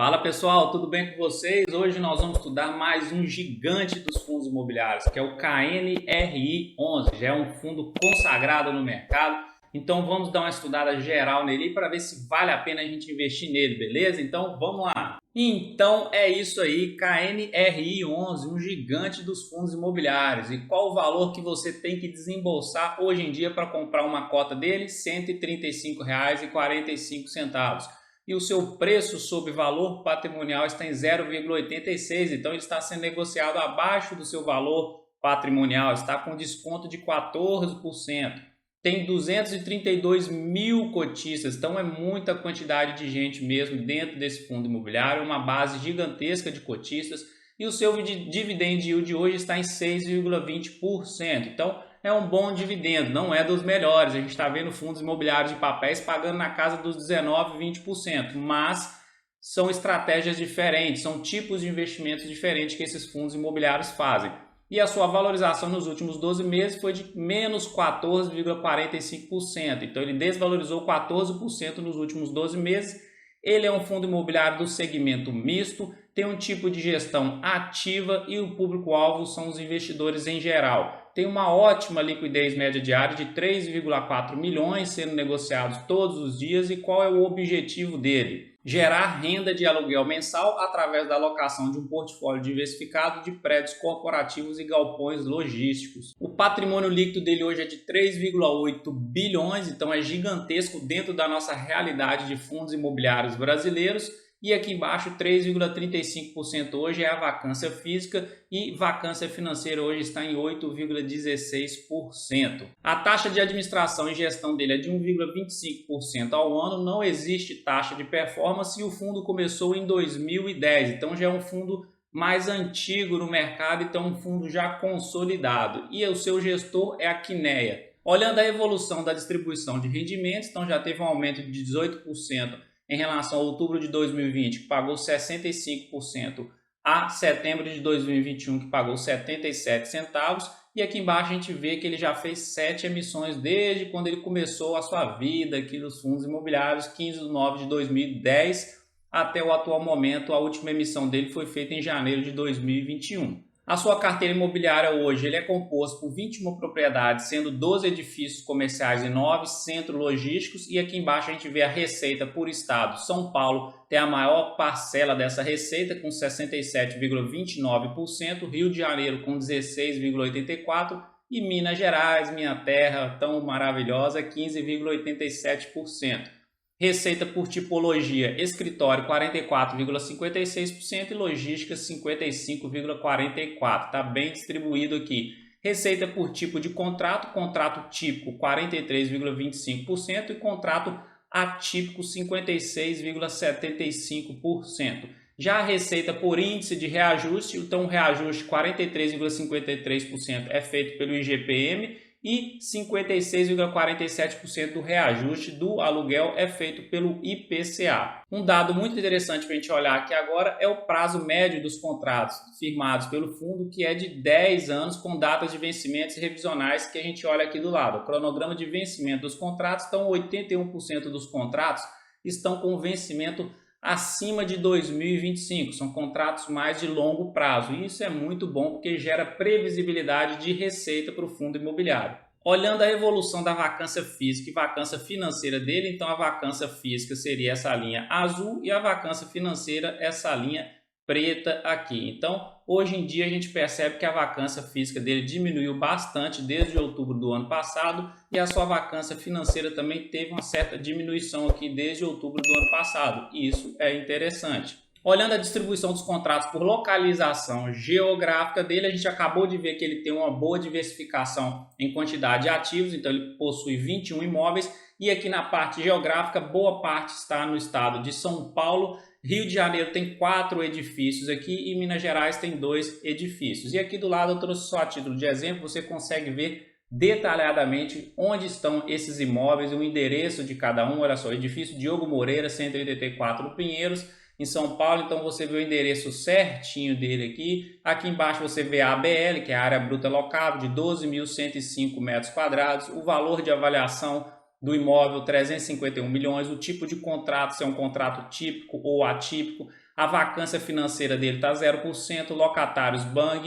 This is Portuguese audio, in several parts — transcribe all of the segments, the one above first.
Fala pessoal, tudo bem com vocês? Hoje nós vamos estudar mais um gigante dos fundos imobiliários, que é o KNRI11. Já é um fundo consagrado no mercado, então vamos dar uma estudada geral nele para ver se vale a pena a gente investir nele, beleza? Então vamos lá! Então é isso aí, KNRI11, um gigante dos fundos imobiliários. E qual o valor que você tem que desembolsar hoje em dia para comprar uma cota dele? R$ 135,45. E o seu preço sobre valor patrimonial está em 0,86, então ele está sendo negociado abaixo do seu valor patrimonial, está com desconto de 14%. Tem 232 mil cotistas, então é muita quantidade de gente mesmo dentro desse fundo imobiliário, uma base gigantesca de cotistas, e o seu dividend yield hoje está em 6,20%. Então é um bom dividendo, não é dos melhores. A gente está vendo fundos imobiliários de papéis pagando na casa dos 19%, 20%, mas são estratégias diferentes, são tipos de investimentos diferentes que esses fundos imobiliários fazem. E a sua valorização nos últimos 12 meses foi de menos 14,45%. Então ele desvalorizou 14% nos últimos 12 meses. Ele é um fundo imobiliário do segmento misto, tem um tipo de gestão ativa e o público-alvo são os investidores em geral. Tem uma ótima liquidez média diária de 3,4 milhões sendo negociados todos os dias. E qual é o objetivo dele? Gerar renda de aluguel mensal através da alocação de um portfólio diversificado de prédios corporativos e galpões logísticos. O patrimônio líquido dele hoje é de 3,8 bilhões, então é gigantesco dentro da nossa realidade de fundos imobiliários brasileiros. E aqui embaixo 3,35% hoje é a vacância física e vacância financeira hoje está em 8,16%. A taxa de administração e gestão dele é de 1,25% ao ano, não existe taxa de performance e o fundo começou em 2010, então já é um fundo mais antigo no mercado, então um fundo já consolidado. E o seu gestor é a Quineia. Olhando a evolução da distribuição de rendimentos, então já teve um aumento de 18% em relação a outubro de 2020, que pagou 65%, a setembro de 2021, que pagou 77 centavos. E aqui embaixo a gente vê que ele já fez 7 emissões desde quando ele começou a sua vida aqui nos fundos imobiliários, 15 de nove de 2010 até o atual momento. A última emissão dele foi feita em janeiro de 2021. A sua carteira imobiliária hoje ele é composto por 21 propriedades, sendo 12 edifícios comerciais e 9 centros logísticos. E aqui embaixo a gente vê a receita por estado. São Paulo tem a maior parcela dessa receita com 67,29%, Rio de Janeiro com 16,84% e Minas Gerais, minha terra tão maravilhosa, 15,87%. Receita por tipologia, escritório 44,56% e logística 55,44%. Está bem distribuído aqui. Receita por tipo de contrato, contrato típico 43,25% e contrato atípico 56,75%. Já a receita por índice de reajuste, então o reajuste 43,53% é feito pelo IGPM e 56,47% do reajuste do aluguel é feito pelo IPCA. Um dado muito interessante para a gente olhar aqui agora é o prazo médio dos contratos firmados pelo fundo, que é de 10 anos com datas de vencimentos revisionais, que a gente olha aqui do lado. O cronograma de vencimento dos contratos, então 81% dos contratos estão com vencimento acima de 2025, são contratos mais de longo prazo, e isso é muito bom porque gera previsibilidade de receita para o fundo imobiliário. Olhando a evolução da vacância física e vacância financeira dele, então a vacância física seria essa linha azul e a vacância financeira essa linha preta aqui. Então hoje em dia a gente percebe que a vacância física dele diminuiu bastante desde outubro do ano passado e a sua vacância financeira também teve uma certa diminuição aqui desde outubro do ano passado, e isso é interessante. Olhando a distribuição dos contratos por localização geográfica dele, a gente acabou de ver que ele tem uma boa diversificação em quantidade de ativos, então ele possui 21 imóveis e aqui na parte geográfica boa parte está no estado de São Paulo. Rio de Janeiro tem 4 edifícios aqui e Minas Gerais tem 2 edifícios. E aqui do lado eu trouxe só a título de exemplo, você consegue ver detalhadamente onde estão esses imóveis, o endereço de cada um. Olha só, edifício Diogo Moreira, 184 Pinheiros, em São Paulo. Então você vê o endereço certinho dele aqui. Aqui embaixo você vê a ABL, que é a área bruta locável, de 12.105 metros quadrados. O valor de avaliação do imóvel, 351 milhões. O tipo de contrato, se é um contrato típico ou atípico. A vacância financeira dele está 0%, locatários Band,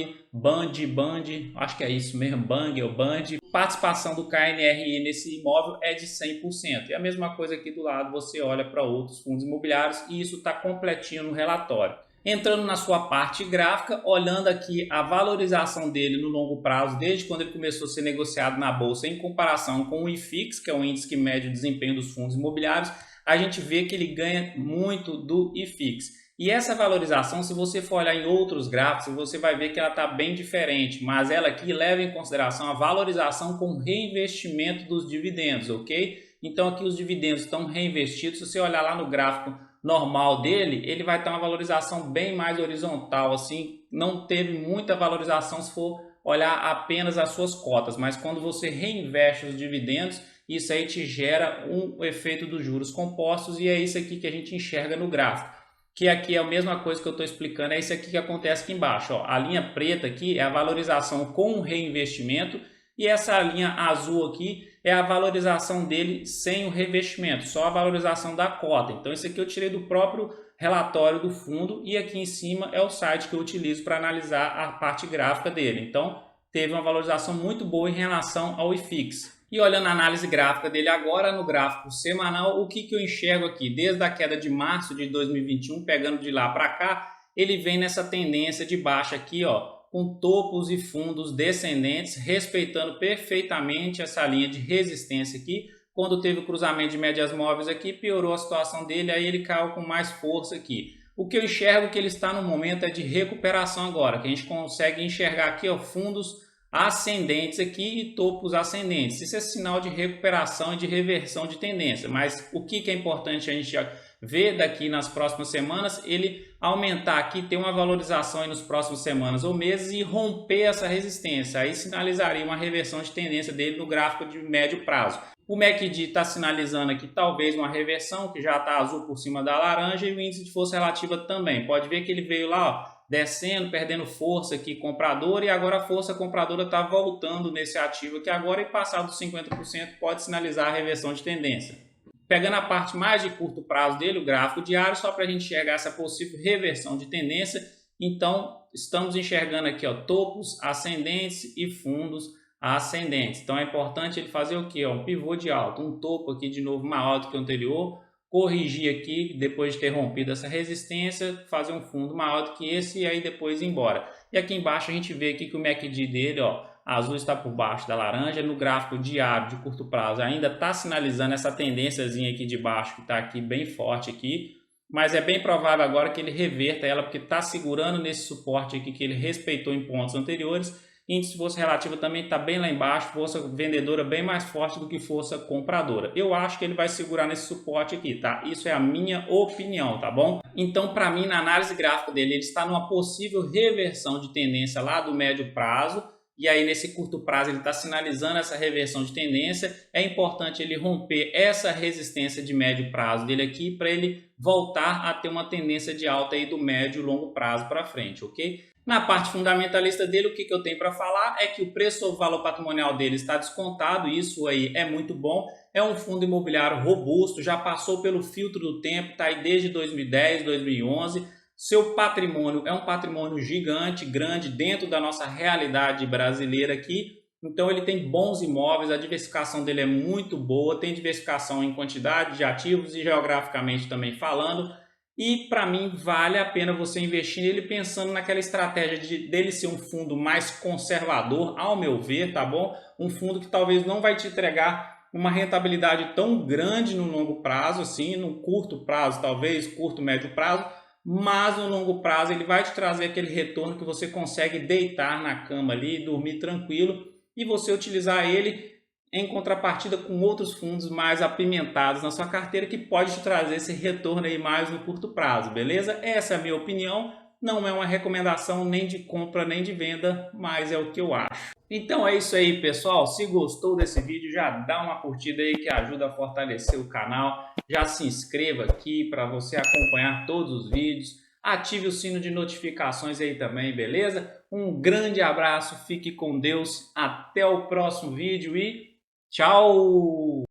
acho que é isso mesmo, Bang ou Band. Participação do KNRI nesse imóvel é de 100%. E a mesma coisa aqui do lado, você olha para outros fundos imobiliários e isso está completinho no relatório. Entrando na sua parte gráfica, olhando aqui a valorização dele no longo prazo, desde quando ele começou a ser negociado na bolsa, em comparação com o IFIX, que é o índice que mede o desempenho dos fundos imobiliários, a gente vê que ele ganha muito do IFIX. E essa valorização, se você for olhar em outros gráficos, você vai ver que ela está bem diferente, mas ela aqui leva em consideração a valorização com reinvestimento dos dividendos, ok? Então aqui os dividendos estão reinvestidos. Se você olhar lá no gráfico normal dele, ele vai ter uma valorização bem mais horizontal, assim, não teve muita valorização se for olhar apenas as suas cotas, mas quando você reinveste os dividendos, isso aí te gera um efeito dos juros compostos e é isso aqui que a gente enxerga no gráfico. Que aqui é a mesma coisa que eu estou explicando, é isso aqui que acontece aqui embaixo. Ó. A linha preta aqui é a valorização com reinvestimento e essa linha azul aqui é a valorização dele sem o revestimento, só a valorização da cota. Então isso aqui eu tirei do próprio relatório do fundo e aqui em cima é o site que eu utilizo para analisar a parte gráfica dele. Então teve uma valorização muito boa em relação ao IFIX. E olhando a análise gráfica dele agora, no gráfico semanal, o que eu enxergo aqui? Desde a queda de março de 2021, pegando de lá para cá, ele vem nessa tendência de baixa aqui, ó, com topos e fundos descendentes, respeitando perfeitamente essa linha de resistência aqui. Quando teve o cruzamento de médias móveis aqui, piorou a situação dele, aí ele caiu com mais força aqui. O que eu enxergo que ele está no momento é de recuperação agora, que a gente consegue enxergar aqui, ó, fundos ascendentes aqui e topos ascendentes. Isso é sinal de recuperação e de reversão de tendência. Mas o que é importante a gente ver daqui nas próximas semanas? Ele aumentar aqui, ter uma valorização aí nos próximos semanas ou meses e romper essa resistência. Aí sinalizaria uma reversão de tendência dele no gráfico de médio prazo. O MACD está sinalizando aqui talvez uma reversão, que já está azul por cima da laranja, e o índice de força relativa também. Pode ver que ele veio lá, ó, descendo, perdendo força aqui compradora, e agora a força compradora está voltando nesse ativo aqui agora e passado dos 50% pode sinalizar a reversão de tendência. Pegando a parte mais de curto prazo dele, o gráfico diário, só para a gente enxergar essa possível reversão de tendência, então estamos enxergando aqui, ó, topos ascendentes e fundos ascendentes. Então é importante ele fazer o que? Um pivô de alta, um topo aqui de novo mais alto que o anterior, corrigir aqui, depois de ter rompido essa resistência, fazer um fundo maior do que esse e aí depois ir embora. E aqui embaixo a gente vê aqui que o MACD dele, ó, azul está por baixo da laranja, no gráfico diário de curto prazo ainda está sinalizando essa tendênciazinha aqui de baixo, que está aqui bem forte aqui, mas é bem provável agora que ele reverta ela, porque está segurando nesse suporte aqui que ele respeitou em pontos anteriores. Índice de força relativa também está bem lá embaixo, força vendedora bem mais forte do que força compradora. Eu acho que ele vai segurar nesse suporte aqui, tá? Isso é a minha opinião, tá bom? Então, para mim, na análise gráfica dele, ele está numa possível reversão de tendência lá do médio prazo, e aí nesse curto prazo ele está sinalizando essa reversão de tendência. É importante ele romper essa resistência de médio prazo dele aqui para ele voltar a ter uma tendência de alta aí do médio e longo prazo para frente, ok? Na parte fundamentalista dele, o que eu tenho para falar é que o preço sobre valor patrimonial dele está descontado, isso aí é muito bom. É um fundo imobiliário robusto, já passou pelo filtro do tempo, está aí desde 2010, 2011. Seu patrimônio é um patrimônio gigante, grande, dentro da nossa realidade brasileira aqui. Então ele tem bons imóveis, a diversificação dele é muito boa, tem diversificação em quantidade de ativos e geograficamente também falando. E para mim vale a pena você investir nele pensando naquela estratégia dele ser um fundo mais conservador, ao meu ver, tá bom? Um fundo que talvez não vai te entregar uma rentabilidade tão grande no longo prazo, assim, no curto prazo, talvez, curto, médio prazo, mas no longo prazo ele vai te trazer aquele retorno que você consegue deitar na cama ali, dormir tranquilo e você utilizar ele em contrapartida com outros fundos mais apimentados na sua carteira que pode te trazer esse retorno aí mais no curto prazo, beleza? Essa é a minha opinião, não é uma recomendação nem de compra nem de venda, mas é o que eu acho. Então é isso aí, pessoal. Se gostou desse vídeo, já dá uma curtida aí que ajuda a fortalecer o canal. Já se inscreva aqui para você acompanhar todos os vídeos. Ative o sino de notificações aí também, beleza? Um grande abraço, fique com Deus, até o próximo vídeo e tchau!